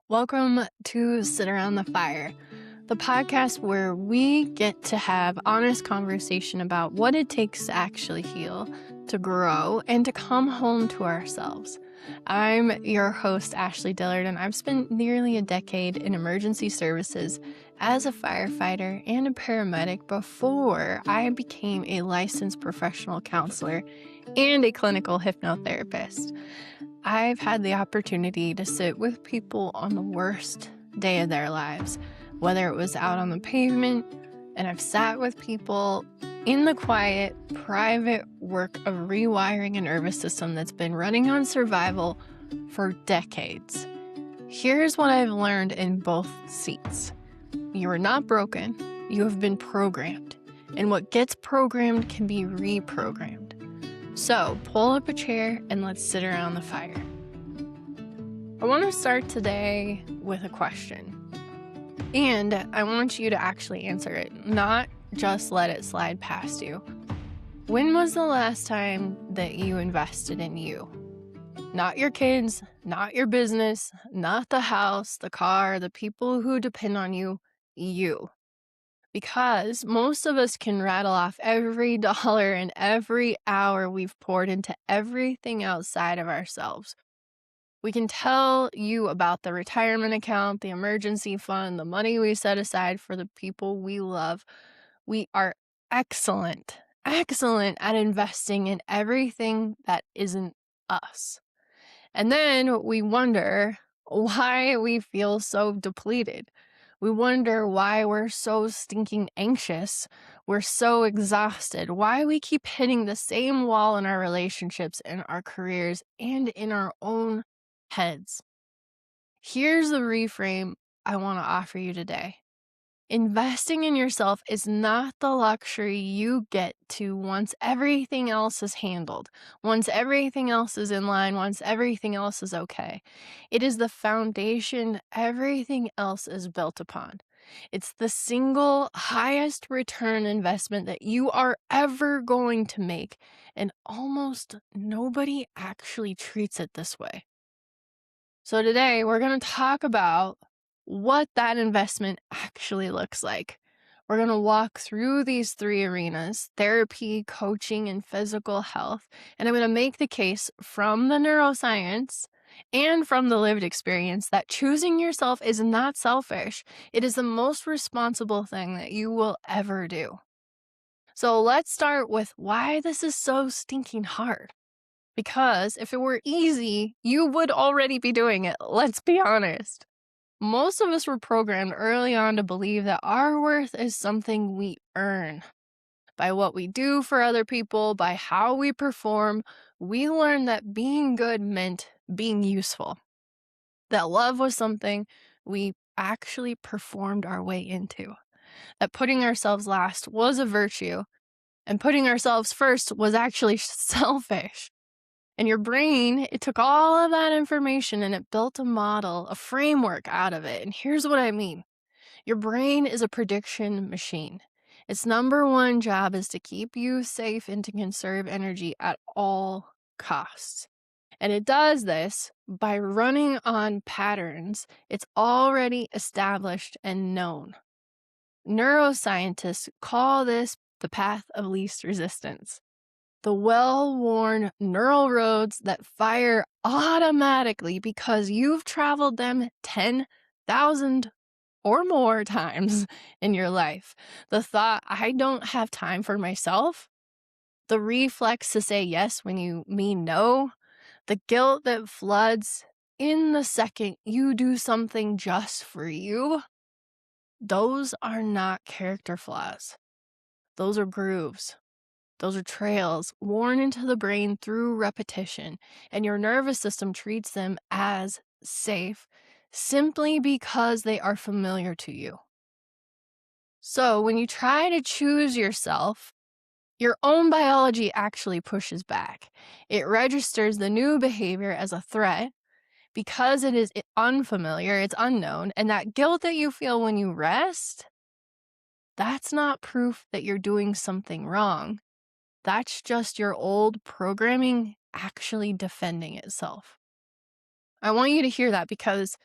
Welcome to Sit Around the Fire, the podcast where we get to have honest conversation about what it takes to actually heal, to grow, and to come home to ourselves. I'm your host, Ashlea Dillard, and I've spent nearly a decade in emergency services as a firefighter and a paramedic before I became a licensed professional counselor and a clinical hypnotherapist. I've had the opportunity to sit with people on the worst day of their lives, whether it was out on the pavement, and I've sat with people in the quiet, private work of rewiring a nervous system that's been running on survival for decades. Here's what I've learned in both seats. You are not broken, you have been programmed, and what gets programmed can be reprogrammed. So pull up a chair and let's sit around the fire. I want to start today with a question. And I want you to actually answer it, not just let it slide past you. When was the last time that you invested in you? Not your kids, not your business, not the house, the car, the people who depend on you, you. Because most of us can rattle off every dollar and every hour we've poured into everything outside of ourselves. We can tell you about the retirement account, the emergency fund, the money we set aside for the people we love. We are excellent at investing in everything that isn't us. And then we wonder why we feel so depleted. We wonder why we're so stinking anxious. We're so exhausted. Why we keep hitting the same wall in our relationships, in our careers, and in our own heads. Here's the reframe I want to offer you today. Investing in yourself is not the luxury you get to once everything else is handled, once everything else is in line, once everything else is okay. It is the foundation everything else is built upon. It's the single highest return investment that you are ever going to make, and almost nobody actually treats it this way. So today we're going to talk about what that investment actually looks like. We're going to walk through these three arenas: therapy, coaching, and physical health. And I'm going to make the case from the neuroscience and from the lived experience that choosing yourself is not selfish. It is the most responsible thing that you will ever do. So let's start with why this is so stinking hard. Because if it were easy, you would already be doing it. Let's be honest. Most of us were programmed early on to believe that our worth is something we earn. By what we do for other people, by how we perform, we learned that being good meant being useful. That love was something we actually performed our way into. That putting ourselves last was a virtue, and putting ourselves first was actually selfish. And your brain, it took all of that information and it built a model, a framework out of it. And here's what I mean. Your brain is a prediction machine. Its number one job is to keep you safe and to conserve energy at all costs. And it does this by running on patterns it's already established and known. Neuroscientists call this the path of least resistance. The well-worn neural roads that fire automatically because you've traveled them 10,000 or more times in your life. The thought, I don't have time for myself. The reflex to say yes when you mean no. The guilt that floods in the second you do something just for you. Those are not character flaws. Those are grooves. Those are trails worn into the brain through repetition, and your nervous system treats them as safe simply because they are familiar to you. So when you try to choose yourself, your own biology actually pushes back. It registers the new behavior as a threat because it is unfamiliar, it's unknown, and that guilt that you feel when you rest, that's not proof that you're doing something wrong. That's just your old programming actually defending itself. I want you to hear that because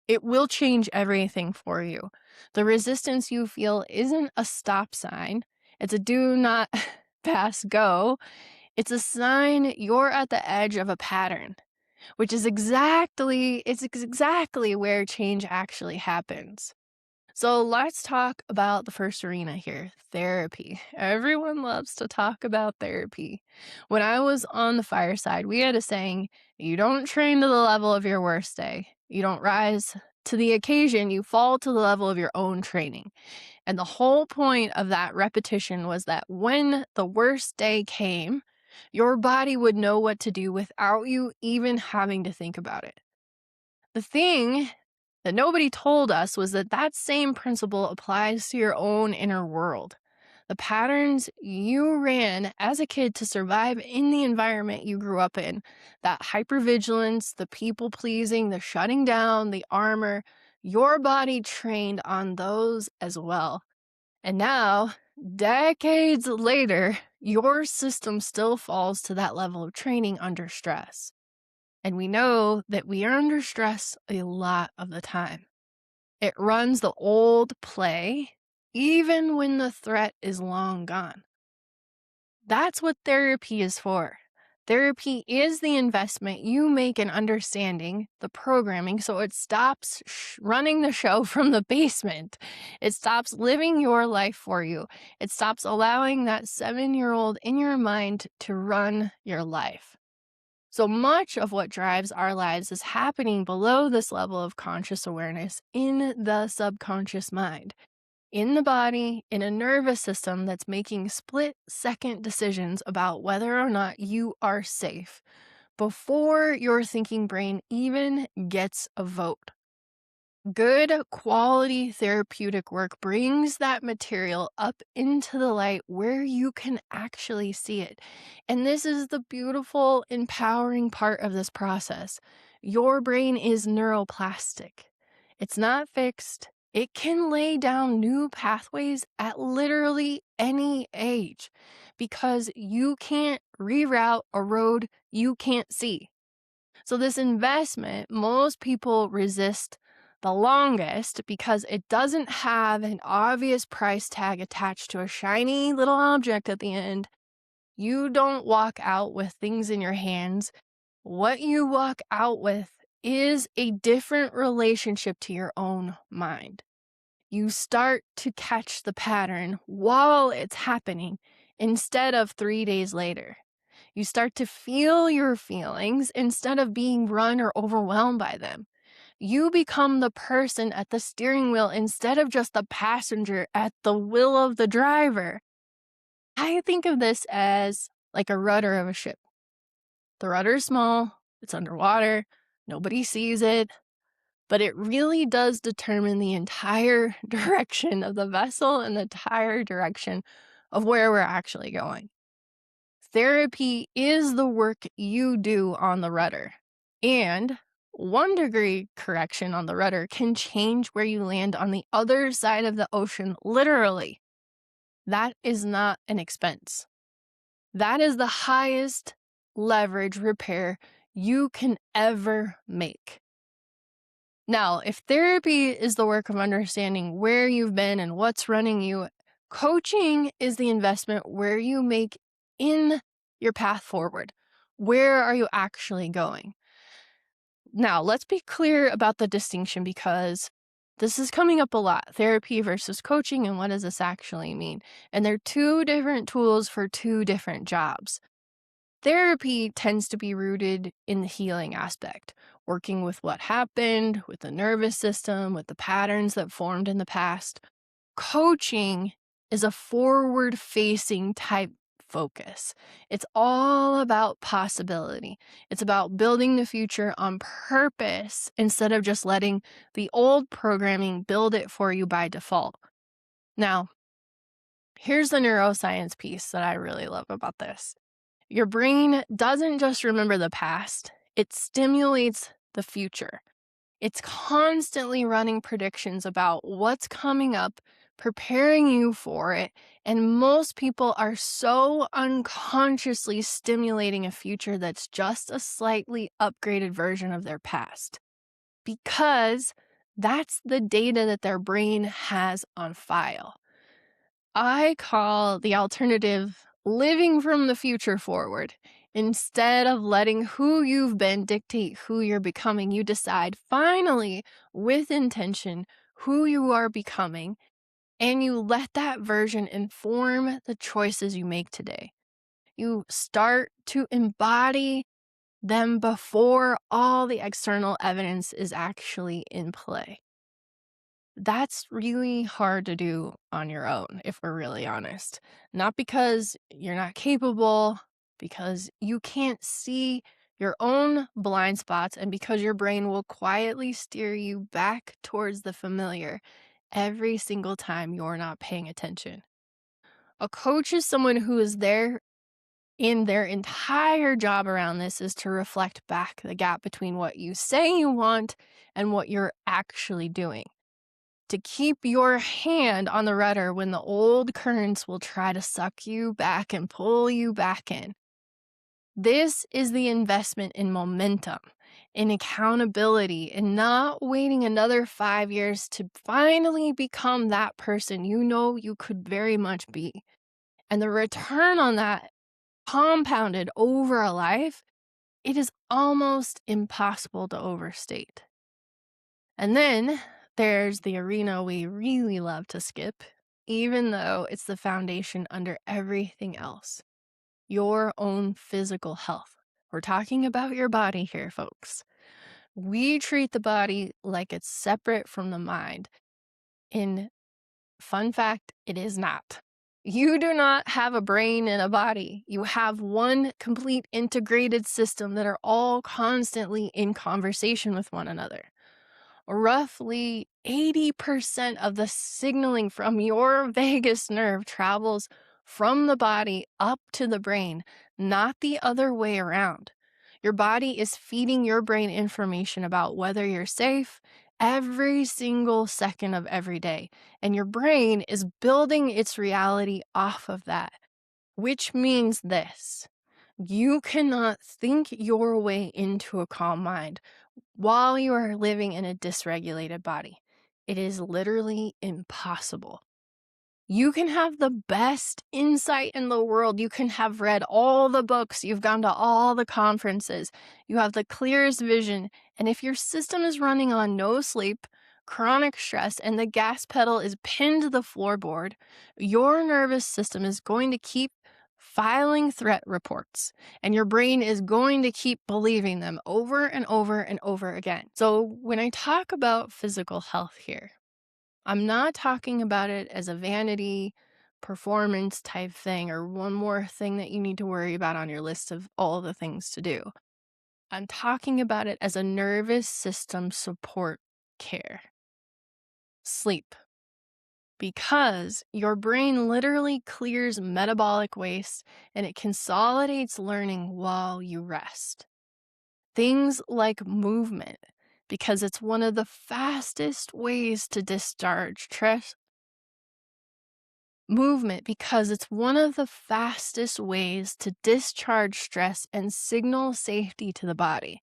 It will change everything for you. The resistance you feel isn't a stop sign. It's a do not pass go. It's a sign you're at the edge of a pattern, which is exactly where change actually happens. So let's talk about the first arena here, therapy. Everyone loves to talk about therapy. When I was on the fireside, we had a saying, you don't train to the level of your worst day. You don't rise to the occasion, you fall to the level of your own training. And the whole point of that repetition was that when the worst day came, your body would know what to do without you even having to think about it. The thing that nobody told us was that that same principle applies to your own inner world. The patterns you ran as a kid to survive in the environment you grew up in, that hypervigilance, the people pleasing, the shutting down, the armor, your body trained on those as well. And now, decades later, your system still falls to that level of training under stress. And we know that we are under stress a lot of the time. It runs the old play, even when the threat is long gone. That's what therapy is for. Therapy is the investment you make in understanding the programming so it stops running the show from the basement. It stops living your life for you. It stops allowing that 7-year-old in your mind to run your life. So much of what drives our lives is happening below this level of conscious awareness in the subconscious mind, in the body, in a nervous system that's making split-second decisions about whether or not you are safe before your thinking brain even gets a vote. Good quality therapeutic work brings that material up into the light where you can actually see it. And this is the beautiful, empowering part of this process. Your brain is neuroplastic. It's not fixed. It can lay down new pathways at literally any age because you can't reroute a road you can't see. So this investment, most people resist the longest because it doesn't have an obvious price tag attached to a shiny little object at the end. You don't walk out with things in your hands. What you walk out with is a different relationship to your own mind. You start to catch the pattern while it's happening instead of 3 days later. You start to feel your feelings instead of being run or overwhelmed by them. You become the person at the steering wheel instead of just the passenger at the will of the driver. I think of this as like a rudder of a ship. The rudder is small, it's underwater, nobody sees it, but it really does determine the entire direction of the vessel and the entire direction of where we're actually going. Therapy is the work you do on the rudder. And 1 degree correction on the rudder can change where you land on the other side of the ocean, literally. That is not an expense. That is the highest leverage repair you can ever make. Now, if therapy is the work of understanding where you've been and what's running you, coaching is the investment where you make in your path forward. Where are you actually going? Now, let's be clear about the distinction because this is coming up a lot. Therapy versus coaching, and what does this actually mean? And they're two different tools for two different jobs. Therapy tends to be rooted in the healing aspect, working with what happened, with the nervous system, with the patterns that formed in the past. Coaching is a forward-facing type focus. It's all about possibility. It's about building the future on purpose instead of just letting the old programming build it for you by default. Now, here's the neuroscience piece that I really love about this. Your brain doesn't just remember the past, it stimulates the future. It's constantly running predictions about what's coming up, preparing you for it, and most people are so unconsciously stimulating a future that's just a slightly upgraded version of their past. Because That's the data that their brain has on file. I call the alternative living from the future forward. Instead of letting who you've been dictate who you're becoming, you decide finally, with intention, who you are becoming, and you let that version inform the choices you make today. You start to embody them before all the external evidence is actually in play. That's really hard to do on your own, if we're really honest. Not because you're not capable, because you can't see your own blind spots, and because your brain will quietly steer you back towards the familiar every single time you're not paying attention. A coach is someone who is there in their entire job around this is to reflect back the gap between what you say you want and what you're actually doing, to keep your hand on the rudder when the old currents will try to suck you back and pull you back in. This is the investment in momentum, in accountability, and not waiting another 5 years to finally become that person you know you could very much be. And the return on that, compounded over a life, it is almost impossible to overstate. And then there's the arena we really love to skip, even though it's the foundation under everything else: your own physical health. We're talking about your body here, folks. We treat the body like it's separate from the mind. In fun fact, it is not. You do not have a brain and a body. You have one complete integrated system that are all constantly in conversation with one another. Roughly 80% of the signaling from your vagus nerve travels from the body up to the brain, not the other way around. Your body is feeding your brain information about whether you're safe every single second of every day, and your brain is building its reality off of that, which means this: you cannot think your way into a calm mind while you are living in a dysregulated body. It is literally impossible. You can have the best insight in the world. You can have read all the books. You've gone to all the conferences. You have the clearest vision. And if your system is running on no sleep, chronic stress, and the gas pedal is pinned to the floorboard, your nervous system is going to keep filing threat reports, and your brain is going to keep believing them over and over and over again. So when I talk about physical health here, I'm not talking about it as a vanity performance type thing or one more thing that you need to worry about on your list of all the things to do. I'm talking about it as a nervous system support care. Sleep. Because your brain literally clears metabolic waste and it consolidates learning while you rest. Things like movement, because it's one of the fastest ways to discharge stress. Movement, because it's one of the fastest ways to discharge stress and signal safety to the body.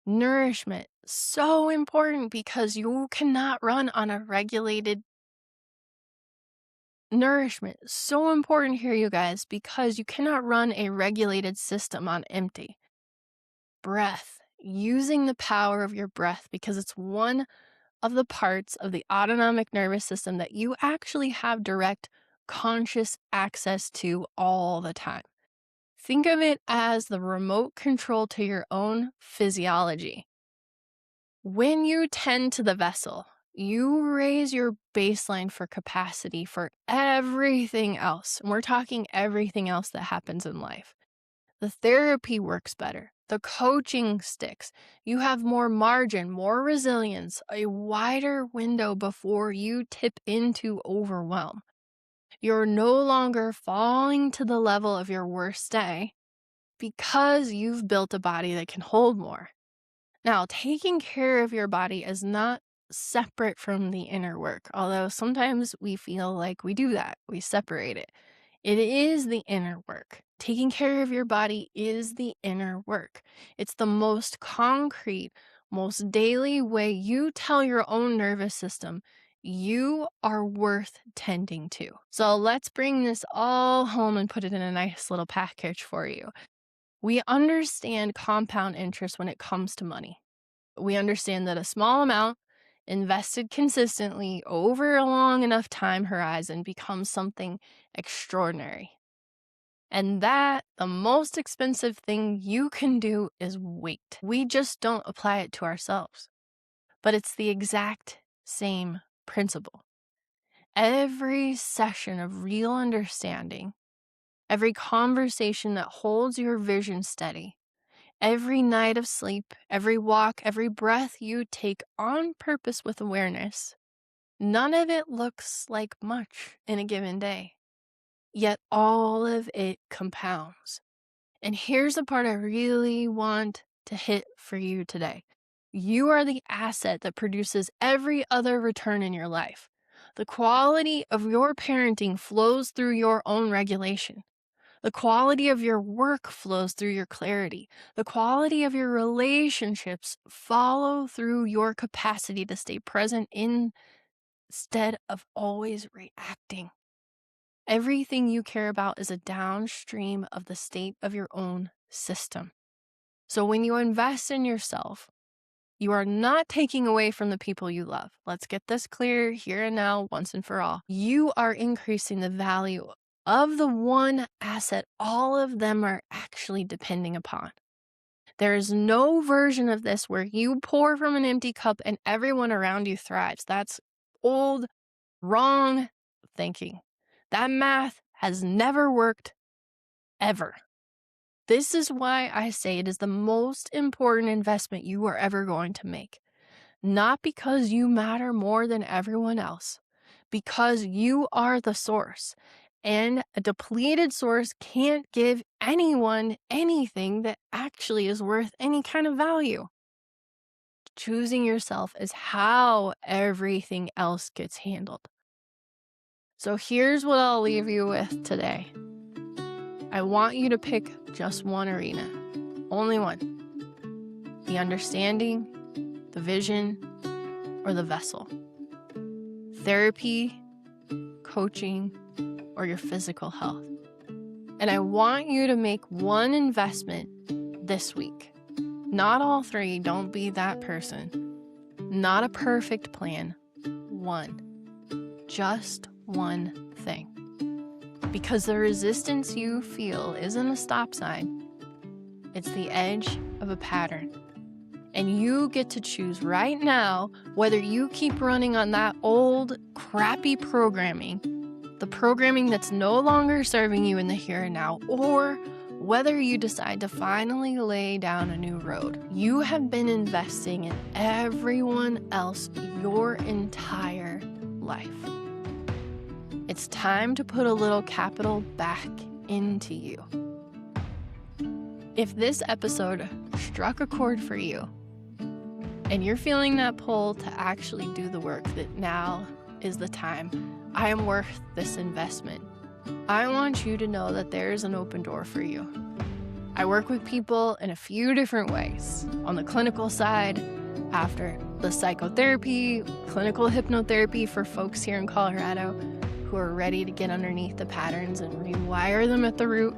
Nourishment, so important because you cannot run on a regulated nourishment. So important here, you guys, because you cannot run a regulated system on empty. Breath, using the power of your breath, because it's one of the parts of the autonomic nervous system that you actually have direct conscious access to all the time. Think of it as the remote control to your own physiology. When you tend to the vessel, you raise your baseline for capacity for everything else. And we're talking everything else that happens in life. The therapy works better. The coaching sticks. You have more margin, more resilience, a wider window before you tip into overwhelm. You're no longer falling to the level of your worst day because you've built a body that can hold more. Now, taking care of your body is not separate from the inner work, although sometimes we feel like we do that. We separate it. It is the inner work. Taking care of your body is the inner work. It's the most concrete, most daily way you tell your own nervous system you are worth tending to. So let's bring this all home and put it in a nice little package for you. We understand compound interest when it comes to money. We understand that a small amount invested consistently over a long enough time horizon becomes something extraordinary. And that the most expensive thing you can do is wait. We just don't apply it to ourselves. But it's the exact same principle. Every session of real understanding, every conversation that holds your vision steady, every night of sleep, every walk, every breath you take on purpose with awareness, none of it looks like much in a given day. Yet all of it compounds. And here's the part I really want to hit for you today. You are the asset that produces every other return in your life. The quality of your parenting flows through your own regulation. The quality of your work flows through your clarity. The quality of your relationships follow through your capacity to stay present instead of always reacting. Everything you care about is a downstream of the state of your own system. So when you invest in yourself, you are not taking away from the people you love. Let's get this clear here and now, once and for all. You are increasing the value of the one asset all of them are actually depending upon. There is no version of this where you pour from an empty cup and everyone around you thrives. That's old, wrong thinking. That math has never worked, ever. This is why I say it is the most important investment you are ever going to make. Not because you matter more than everyone else, because you are the source. And a depleted source can't give anyone anything that actually is worth any kind of value. Choosing yourself is how everything else gets handled. So here's what I'll leave you with today. I want you to pick just one arena, only one. The understanding, the vision, or the vessel. Therapy, coaching, or your physical health. And I want you to make one investment this week. Not all three, don't be that person. Not a perfect plan, one. Just one thing. Because the resistance you feel isn't a stop sign, it's the edge of a pattern. And you get to choose right now whether you keep running on that old, crappy programming, the programming that's no longer serving you in the here and now, or whether you decide to finally lay down a new road. You have been investing in everyone else your entire life. It's time to put a little capital back into you. If this episode struck a chord for you, and you're feeling that pull to actually do the work, that now is the time, I am worth this investment, I want you to know that there is an open door for you. I work with people in a few different ways. On the clinical side, after the psychotherapy, clinical hypnotherapy for folks here in Colorado who are ready to get underneath the patterns and rewire them at the root.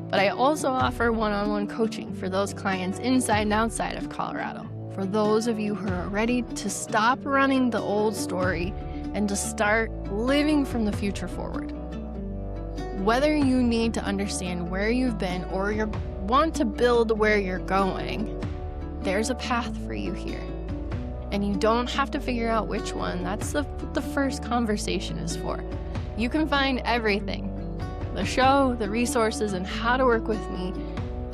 But I also offer one-on-one coaching for those clients inside and outside of Colorado. For those of you who are ready to stop running the old story and to start living from the future forward. Whether you need to understand where you've been or you want to build where you're going, there's a path for you here. And you don't have to figure out which one. That's what the first conversation is for. You can find everything, the show, the resources, and how to work with me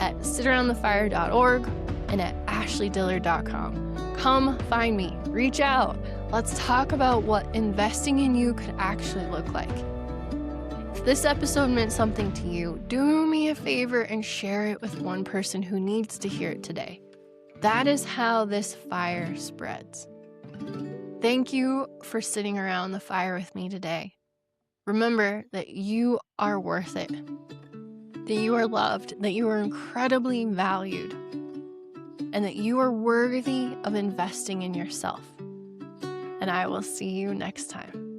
at sitaroundthefire.org and at ashleadiller.com. Come find me, reach out. Let's talk about what investing in you could actually look like. If this episode meant something to you, do me a favor and share it with one person who needs to hear it today. That is how this fire spreads. Thank you for sitting around the fire with me today. Remember that you are worth it, that you are loved, that you are incredibly valued. and that you are worthy of investing in yourself. And I will see you next time.